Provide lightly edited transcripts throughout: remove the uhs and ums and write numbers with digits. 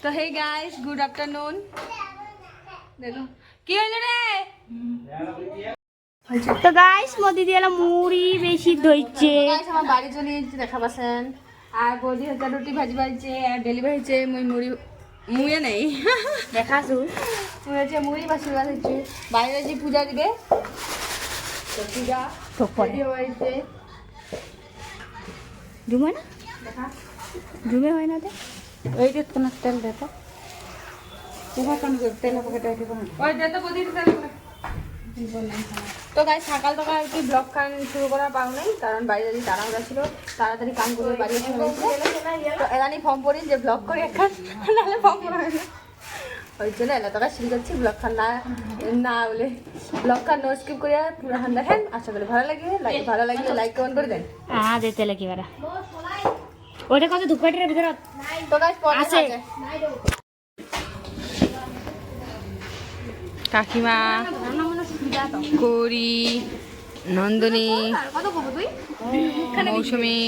তো hey guys, good afternoon. দেখো কি হলো রে। তো গাইস মোদি দিয়ে মুড়ি বেশি ধইছে। আমার বাড়ি চলে এসেছি, দেখা পাচ্ছেন। আর বৌদি হচ্ছে রুটি ভাজি বাজছে, আর ডেলি ভাজছে মুড়ি মুয়ে নেই দেখাছু হচ্ছে মুড়ি বাসি বাজছে। বাইরে যে পূজা দিবে তো পূজা রেডি হয়েছে। জুমে না দেখা জুমে হয় না দে ওই যে তোমার তেল দেখো তেল ওই দে তো বৌদি তেল। তো গাই সকাল থেকে আর কি ব্লগ খান শুরু করা পাও নাই, কারণ বাইরে যদি তাড়াহুড়া ছিল, তাড়াতাড়ি কাম করে বাড়ি এসে হয়েছে। তো এলানি ফর্ম পড়ি যে ব্লগ করি এখন, নাহলে ফর্ম পড়া হয় না। ওই জন্য এলা তোরা শুরু করছি ব্লগ খান না বলে ব্লগ খান নো স্কিপ করে পুরো হান দেখেন। আশা করি ভালো লাগবে, ভালো লাগলে লাইক কমেন্ট করে দেন। যেতে লাগে বারা ওটা কত ধূপকাঠির ভিতরে তো গাইস পরে আছে। কাকিমা, গৌরী, নন্দনী, মৌসুমী,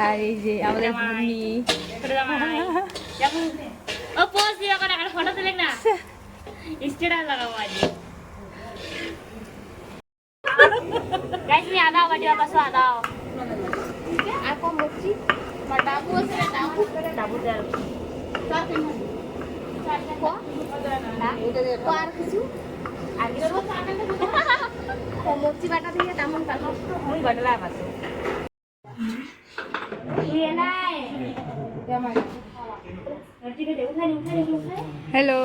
আর এই যে আমাদের ভূমি। ও পোজ দিয়া করে আর ফটো তুলে না স্টেটাস লাগাবো আজ। গাইস মি আদা বাড়ি বাসো আদা আর কম বলছি ডাবু আছে, ডাবু দেন আর কিছু মরচি বাটা দিয়ে তেমন কাটো ওই বাটলা বাসো তুই নাই হ্যালো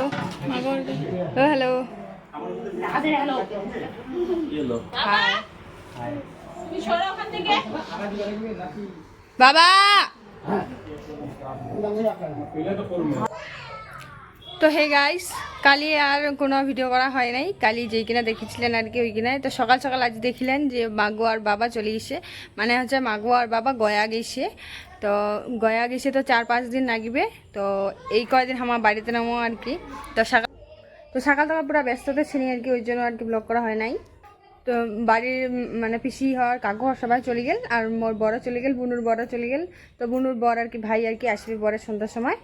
ও হ্যালো বাবা। তো হে গাইস, কালি আর কোনো ভিডিও করা হয় নাই। কালি যেই কিনা দেখেছিলেন আর কি ওই কিনায়। তো সকাল সকাল আজ দেখিলেন যে মাগো আর বাবা চলে গেছে, মানে হচ্ছে মাগো আর বাবা গয়া গেছে। তো গয়া গেছে তো 4-5 দিন লাগবে। তো এই কয়দিন আমার বাড়িতে নামো আর কি। তো সকাল থেকে পুরো ব্যস্ততা ছিলি আর কি, ওই জন্য আর কি ব্লগ করা হয় নাই। তো বাড়ির মানে পিসি হওয়ার কাকু হওয়ার সবাই চলে গেল, আর মোর বড় চলে গেল, বুনুর বড় চলে গেল। তো বুনুর বর আর কি ভাই আর কি আসবে বরের সন্ধ্যার সময়।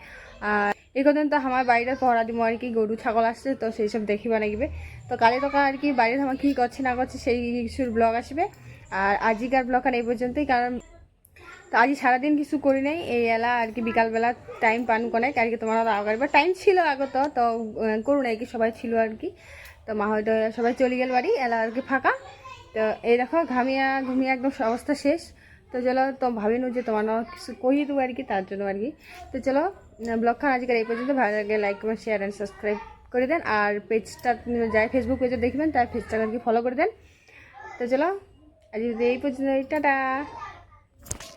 আর এই কদিন তো আমার বাড়িটা পহরা দিব আর কি, গরু ছাগল আসছে তো সেই সব দেখিবা লাগবে। তো কালি তো আর কি বাড়ির আমার কী করছে না করছে সেই কিছুর ব্লগ আসবে। আর আজিকার ব্লগ আর এই পর্যন্তই, কারণ তো আজ সারাদিন কিছু করি নাই। এই এলা আর কি বিকালবেলা টাইম পান করে আর কি তোমার আগারবার টাইম ছিল আগত, তো করুন আর কি সবাই ছিল আর কি। তো মা হয়তো সবাই চলে গেল বাড়ি, এলা আর কি ফাঁকা। তো এই দেখো ঘুমিয়ে একদম অবস্থা শেষ। তো চলো, তো ভাবিনু যে তোমার কিছু কহিয়ে দেবো আর কি, তার জন্য আর কি। তো চলো ব্লগ খান আজকের এই পর্যন্ত। ভালো লাগলে like comment share and subscribe করে দেন। আর পেজটা যাই ফেসবুক পেজে দেখবেন তার পেজটা আর কি ফলো করে দেন। তো চলো আজ এই পর্যন্ত, টাটা।